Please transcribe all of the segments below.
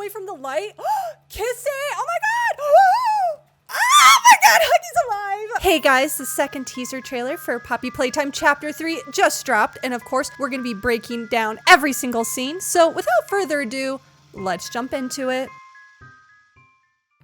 away from the light. Kissing! Oh my god! Oh my god, Huggy's alive! Hey guys, the second teaser trailer for Poppy Playtime Chapter 3 just dropped, and of course, we're gonna be breaking down every single scene, so without further ado, let's jump into it.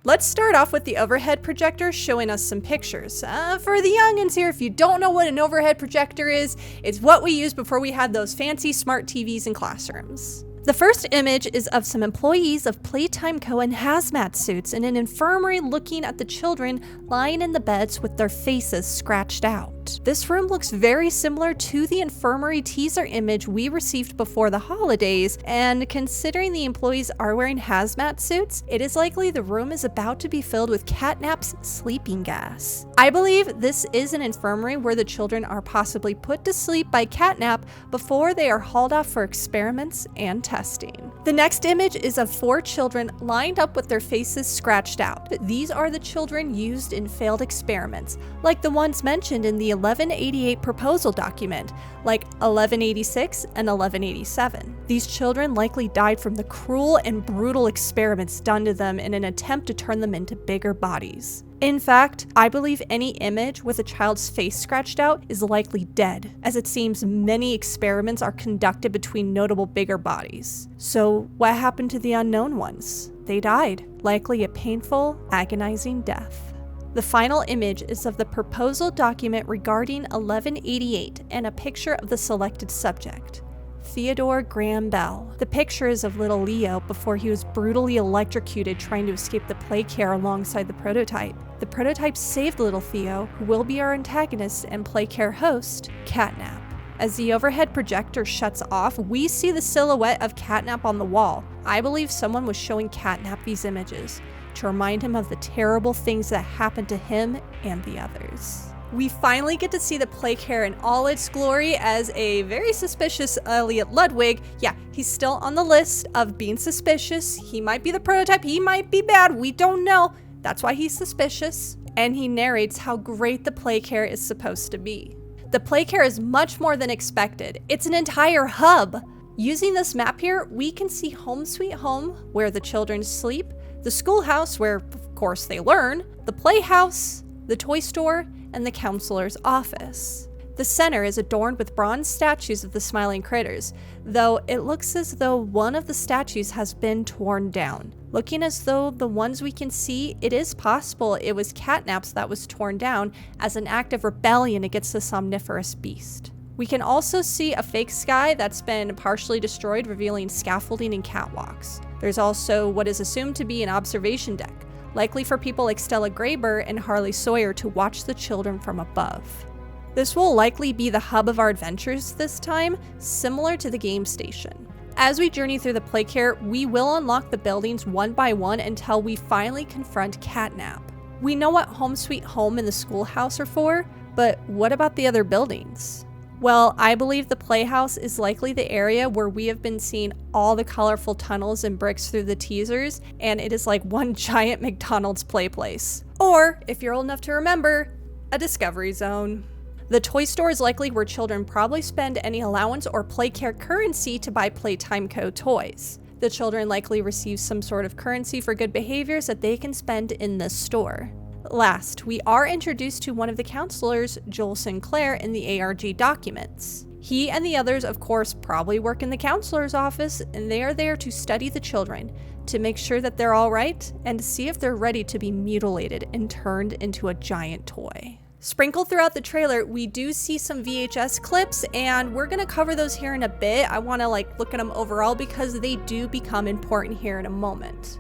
Let's start off with the overhead projector showing us some pictures. For the youngins here, if you don't know what an overhead projector is, it's what we used before we had those fancy smart TVs in classrooms. The first image is of some employees of Playtime Co. in hazmat suits in an infirmary looking at the children lying in the beds with their faces scratched out. This room looks very similar to the infirmary teaser image we received before the holidays, and considering the employees are wearing hazmat suits, it is likely the room is about to be filled with Catnap's sleeping gas. I believe this is an infirmary where the children are possibly put to sleep by Catnap before they are hauled off for experiments and testing. The next image is of 4 children lined up with their faces scratched out. These are the children used in failed experiments, like the ones mentioned in the 1188 proposal document, like 1186 and 1187. These children likely died from the cruel and brutal experiments done to them in an attempt to turn them into bigger bodies. In fact, I believe any image with a child's face scratched out is likely dead, as it seems many experiments are conducted between notable bigger bodies. So what happened to the unknown ones? They died, likely a painful, agonizing death. The final image is of the proposal document regarding 1188 and a picture of the selected subject, Theodore Graham Bell. The picture is of little Leo before he was brutally electrocuted trying to escape the plague care alongside the prototype. The prototype saved little Theo, who will be our antagonist and plague care host, Catnap. As the overhead projector shuts off, we see the silhouette of Catnap on the wall. I believe someone was showing Catnap these images to remind him of the terrible things that happened to him and the others. We finally get to see the plague care in all its glory as a very suspicious Elliot Ludwig. Yeah, he's still on the list of being suspicious. He might be the prototype, he might be bad, we don't know. That's why he's suspicious. And he narrates how great the plague care is supposed to be. The plague care is much more than expected. It's an entire hub. Using this map here, we can see Home Sweet Home, where the children sleep, the schoolhouse, where of course they learn, the playhouse, the toy store, and the counselor's office. The center is adorned with bronze statues of the smiling critters, though it looks as though one of the statues has been torn down. Looking as though the ones we can see, it is possible it was Catnap's that was torn down as an act of rebellion against the somniferous beast. We can also see a fake sky that's been partially destroyed, revealing scaffolding and catwalks. There's also what is assumed to be an observation deck, likely for people like Stella Graber and Harley Sawyer to watch the children from above. This will likely be the hub of our adventures this time, similar to the game station. As we journey through the plague care, we will unlock the buildings one by one until we finally confront Catnap. We know what Home Sweet Home and the schoolhouse are for, but what about the other buildings? Well, I believe the playhouse is likely the area where we have been seeing all the colorful tunnels and bricks through the teasers, and it is like one giant McDonald's play place. Or, if you're old enough to remember, a Discovery Zone. The toy store is likely where children probably spend any allowance or play care currency to buy Playtime Co. toys. The children likely receive some sort of currency for good behaviors that they can spend in this store. Last, we are introduced to one of the counselors, Joel Sinclair, in the ARG documents. He and the others, of course, probably work in the counselor's office, and they are there to study the children, to make sure that they're all right, and to see if they're ready to be mutilated and turned into a giant toy. Sprinkled throughout the trailer, we do see some VHS clips, and we're gonna cover those here in a bit. I wanna look at them overall because they do become important here in a moment.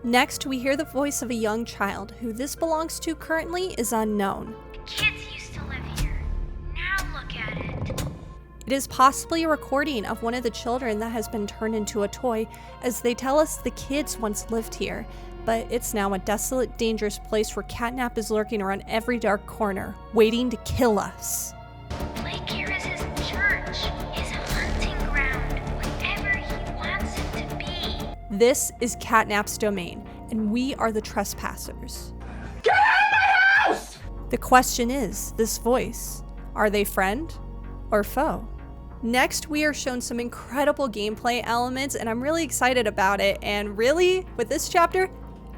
Next, we hear the voice of a young child. Who this belongs to currently is unknown. The kids used to live here. Now look at it. It is possibly a recording of one of the children that has been turned into a toy, as they tell us the kids once lived here, but it's now a desolate, dangerous place where Catnap is lurking around every dark corner, waiting to kill us. Plague care is his church, his hunting ground, whatever he wants it to be. This is Catnap's domain, and we are the trespassers. Get out of my house! The question is, this voice, are they friend or foe? Next, we are shown some incredible gameplay elements, and I'm really excited about it. And really, with this chapter,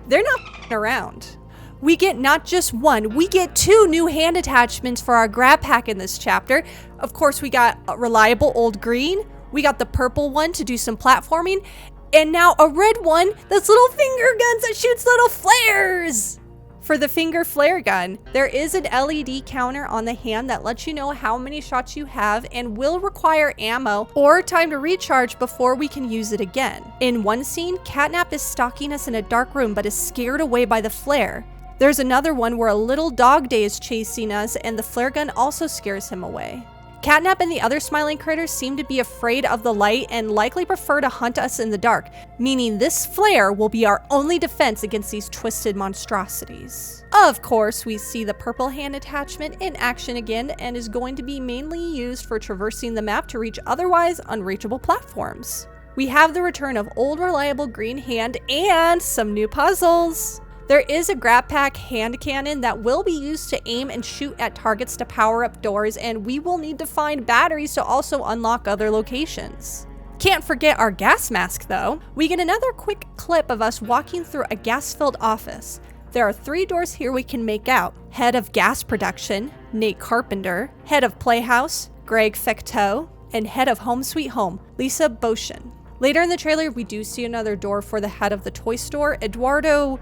they're not f***ing around. We get not just one, we get 2 new hand attachments for our grab pack in this chapter. Of course, we got a reliable old green, we got the purple one to do some platforming, and now a red one that's little finger guns that shoots little flares. For the finger flare gun, there is an LED counter on the hand that lets you know how many shots you have and will require ammo or time to recharge before we can use it again. In one scene, Catnap is stalking us in a dark room but is scared away by the flare. There's another one where a little dog day is chasing us and the flare gun also scares him away. Catnap and the other smiling critters seem to be afraid of the light and likely prefer to hunt us in the dark, meaning this flare will be our only defense against these twisted monstrosities. Of course, we see the purple hand attachment in action again and is going to be mainly used for traversing the map to reach otherwise unreachable platforms. We have the return of old reliable green hand and some new puzzles. There is a grab pack hand cannon that will be used to aim and shoot at targets to power up doors, and we will need to find batteries to also unlock other locations. Can't forget our gas mask though. We get another quick clip of us walking through a gas-filled office. There are 3 doors here we can make out. Head of gas production, Nate Carpenter, head of Playhouse, Greg Fecteau, and head of Home Sweet Home, Lisa Boshin. Later in the trailer, we do see another door for the head of the toy store, Eduardo.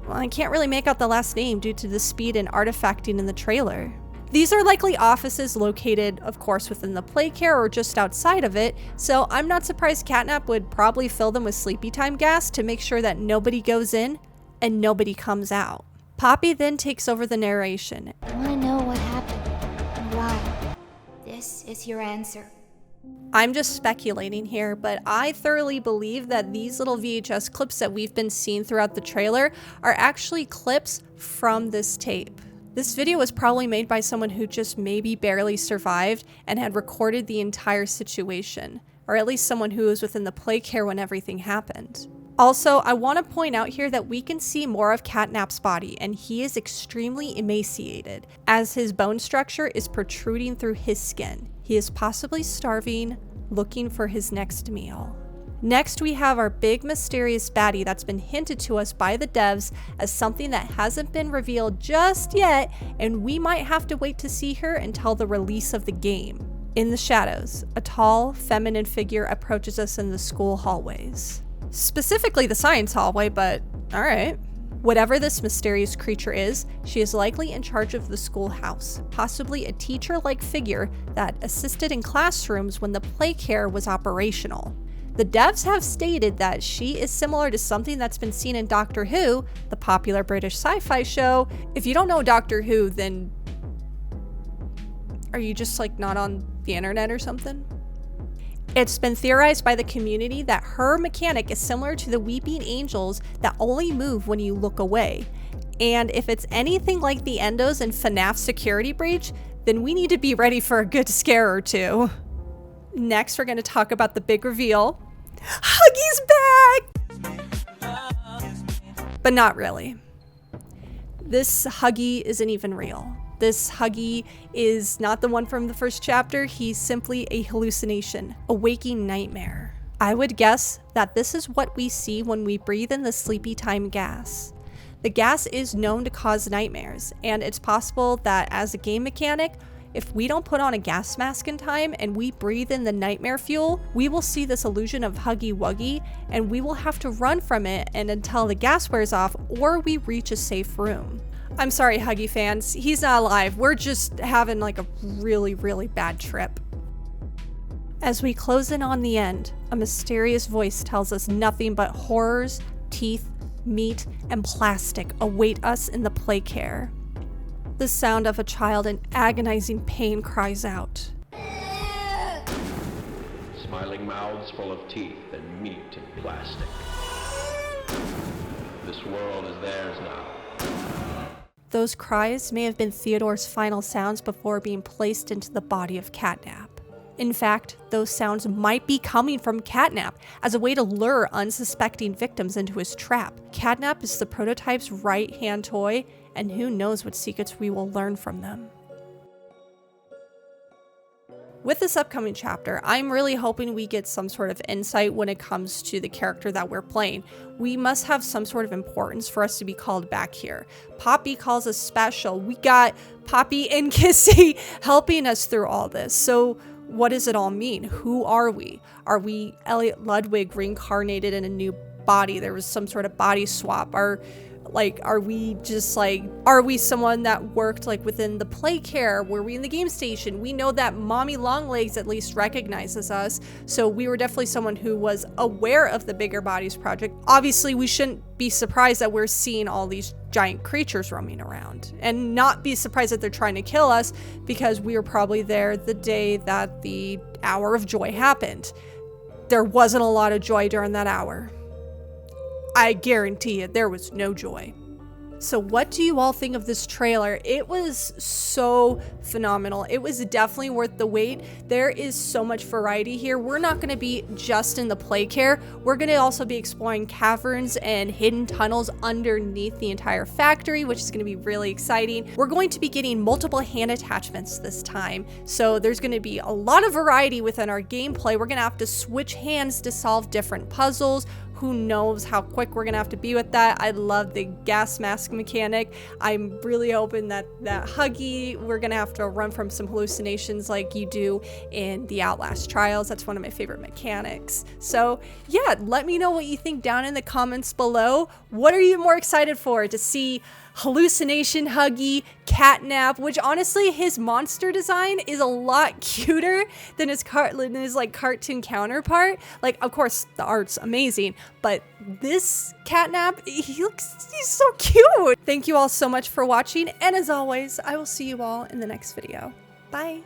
Well, I can't really make out the last name due to the speed and artifacting in the trailer. These are likely offices located, of course, within the playcare or just outside of it, so I'm not surprised Catnap would probably fill them with sleepy time gas to make sure that nobody goes in and nobody comes out. Poppy then takes over the narration. I want to know what happened and why. This is your answer. I'm just speculating here, but I thoroughly believe that these little VHS clips that we've been seeing throughout the trailer are actually clips from this tape. This video was probably made by someone who just maybe barely survived and had recorded the entire situation, or at least someone who was within the playcare when everything happened. Also, I want to point out here that we can see more of Catnap's body, and he is extremely emaciated, as his bone structure is protruding through his skin. He is possibly starving, looking for his next meal. Next, we have our big mysterious baddie that's been hinted to us by the devs as something that hasn't been revealed just yet, and we might have to wait to see her until the release of the game. In the shadows, a tall, feminine figure approaches us in the school hallways. Specifically the science hallway, but alright. Whatever this mysterious creature is, she is likely in charge of the schoolhouse, possibly a teacher-like figure that assisted in classrooms when the playcare was operational. The devs have stated that she is similar to something that's been seen in Doctor Who, the popular British sci-fi show. If you don't know Doctor Who, then are you just like not on the internet or something? It's been theorized by the community that her mechanic is similar to the weeping angels that only move when you look away. And if it's anything like the Endos in FNAF Security Breach, then we need to be ready for a good scare or two. Next, we're going to talk about the big reveal. Huggy's back! But not really. This Huggy isn't even real. This Huggy is not the one from the first chapter. He's simply a hallucination, a waking nightmare. I would guess that this is what we see when we breathe in the sleepy time gas. The gas is known to cause nightmares, and it's possible that as a game mechanic, if we don't put on a gas mask in time and we breathe in the nightmare fuel, we will see this illusion of Huggy Wuggy, and we will have to run from it and until the gas wears off or we reach a safe room. I'm sorry, Huggy fans, he's not alive. We're just having like a really, really bad trip. As we close in on the end, a mysterious voice tells us nothing but horrors, teeth, meat, and plastic await us in the playcare. The sound of a child in agonizing pain cries out. Smiling mouths full of teeth and meat and plastic. This world is theirs now. Those cries may have been Theodore's final sounds before being placed into the body of Catnap. In fact, those sounds might be coming from Catnap as a way to lure unsuspecting victims into his trap. Catnap is the prototype's right-hand toy, and who knows what secrets we will learn from them. with this upcoming chapter, I'm really hoping we get some sort of insight when it comes to the character that we're playing. We must have some sort of importance for us to be called back here. Poppy calls us special. We got Poppy and Kissy helping us through all this. So what does it all mean? Who are we? Are we Elliot Ludwig reincarnated in a new body? There was some sort of body swap. Are we someone that worked like within the play care? Were we in the game station? We know that Mommy Longlegs at least recognizes us, so we were definitely someone who was aware of the Bigger Bodies Project. Obviously, we shouldn't be surprised that we're seeing all these giant creatures roaming around, and not be surprised that they're trying to kill us, because we were probably there the day that the hour of joy happened. There wasn't a lot of joy during that hour. I guarantee you, there was no joy. So what do you all think of this trailer? It was so phenomenal. It was definitely worth the wait. There is so much variety here. We're not going to be just in the play care. We're going to also be exploring caverns and hidden tunnels underneath the entire factory, which is going to be really exciting. We're going to be getting multiple hand attachments this time. So there's going to be a lot of variety within our gameplay. We're going to have to switch hands to solve different puzzles. Who knows how quick we're gonna have to be with that. I love the gas mask mechanic. I'm really hoping that Huggy, we're gonna have to run from some hallucinations like you do in the Outlast Trials. That's one of my favorite mechanics. So yeah, let me know what you think down in the comments below. What are you more excited for? To see Hallucination Huggy, Catnap, which honestly his monster design is a lot cuter than his like cartoon counterpart. Like, of course the art's amazing, but this Catnap, he's so cute. Thank you all so much for watching, and as always, I will see you all in the next video. Bye.